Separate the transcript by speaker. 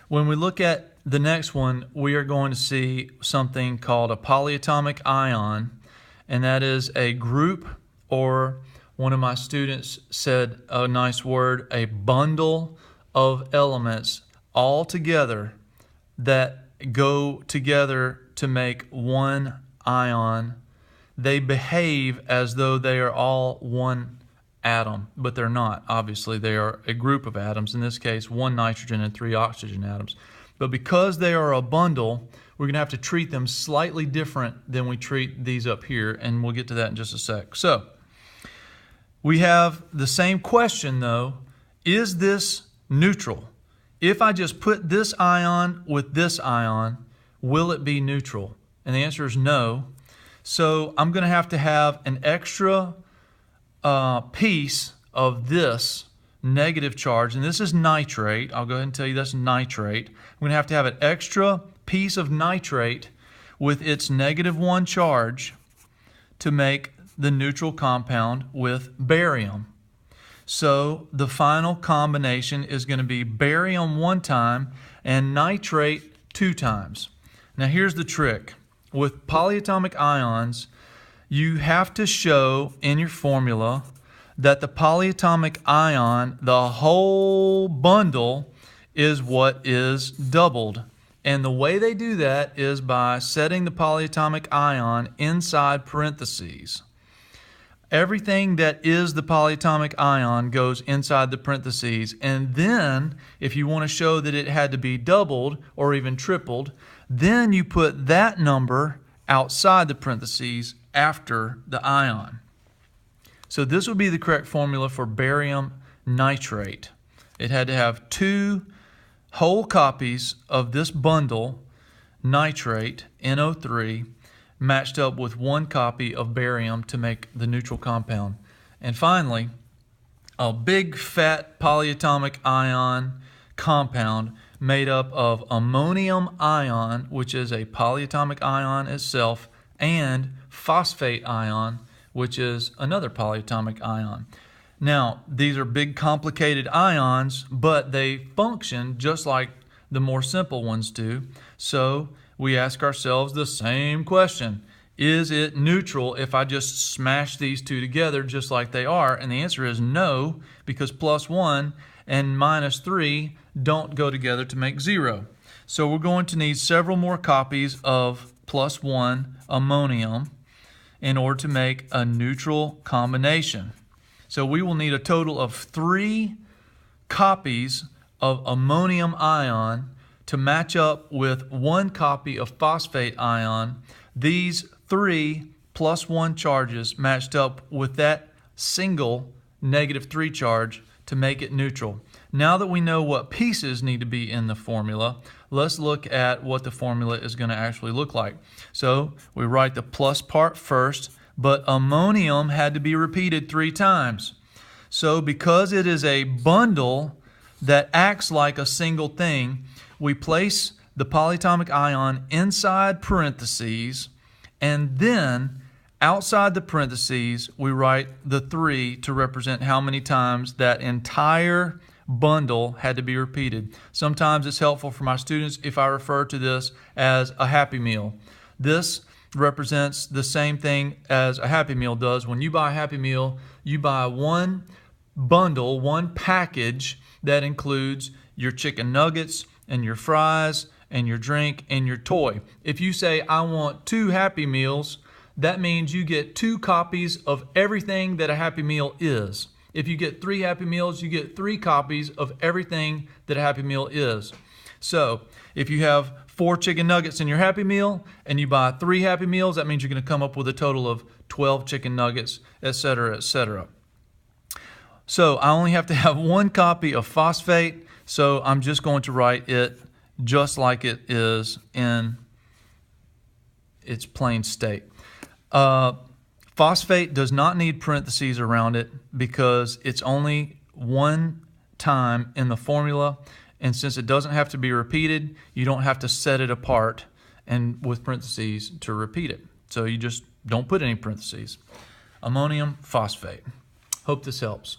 Speaker 1: When we look at the next one, we are going to see something called a polyatomic ion, and that is a group, or one of my students said a nice word, a bundle of elements all together that go together to make one ion. They behave as though they are all one atom, but they're not. Obviously, they are a group of atoms, in this case, 1 nitrogen and 3 oxygen atoms. But because they are a bundle, we're going to have to treat them slightly different than we treat these up here, and we'll get to that in just a sec. So, we have the same question, though. Is this neutral? If I just put this ion with this ion, will it be neutral? And the answer is no. So I'm going to have an extra piece of this negative charge, and this is nitrate. I'll go ahead and tell you that's nitrate. I'm going to have an extra piece of nitrate with its -1 charge to make the neutral compound with barium. So the final combination is going to be barium 1 time and nitrate 2 times. Now here's the trick. With polyatomic ions, you have to show in your formula that the polyatomic ion, the whole bundle, is what is doubled. And the way they do that is by setting the polyatomic ion inside parentheses. Everything that is the polyatomic ion goes inside the parentheses, and then if you want to show that it had to be doubled or even tripled, then you put that number outside the parentheses after the ion. So this would be the correct formula for barium nitrate. It had to have 2 whole copies of this bundle, nitrate, NO3, matched up with 1 copy of barium to make the neutral compound. And finally, a big fat polyatomic ion compound made up of ammonium ion, which is a polyatomic ion itself, and phosphate ion, which is another polyatomic ion. Now, these are big complicated ions, but they function just like the more simple ones do. So we ask ourselves the same question. Is it neutral if I just smash these two together just like they are? And the answer is no, because +1 and -3 don't go together to make 0. So we're going to need several more copies of +1 ammonium in order to make a neutral combination. So we will need a total of 3 copies of ammonium ion to match up with 1 copy of phosphate ion. These 3 +1 charges matched up with that single -3 charge to make it neutral. Now that we know what pieces need to be in the formula, let's look at what the formula is going to actually look like. So we write the plus part first, but ammonium had to be repeated 3 times. So because it is a bundle that acts like a single thing, we place the polyatomic ion inside parentheses, and then outside the parentheses we write the 3 to represent how many times that entire bundle had to be repeated. Sometimes it's helpful for my students if I refer to this as a Happy Meal. This represents the same thing as a Happy Meal does. When you buy a Happy Meal, you buy 1 bundle, 1 package that includes your chicken nuggets and your fries and your drink and your toy. If you say, I want 2 Happy Meals, that means you get 2 copies of everything that a Happy Meal is. If you get 3 Happy Meals, you get 3 copies of everything that a Happy Meal is. So if you have 4 chicken nuggets in your Happy Meal and you buy 3 Happy Meals, that means you're going to come up with a total of 12 chicken nuggets, etc., etc. So I only have to have 1 copy of phosphate, so I'm just going to write it just like it is in its plain state. Phosphate does not need parentheses around it because it's only 1 time in the formula, and since it doesn't have to be repeated, you don't have to set it apart and with parentheses to repeat it. So you just don't put any parentheses. Ammonium phosphate. Hope this helps.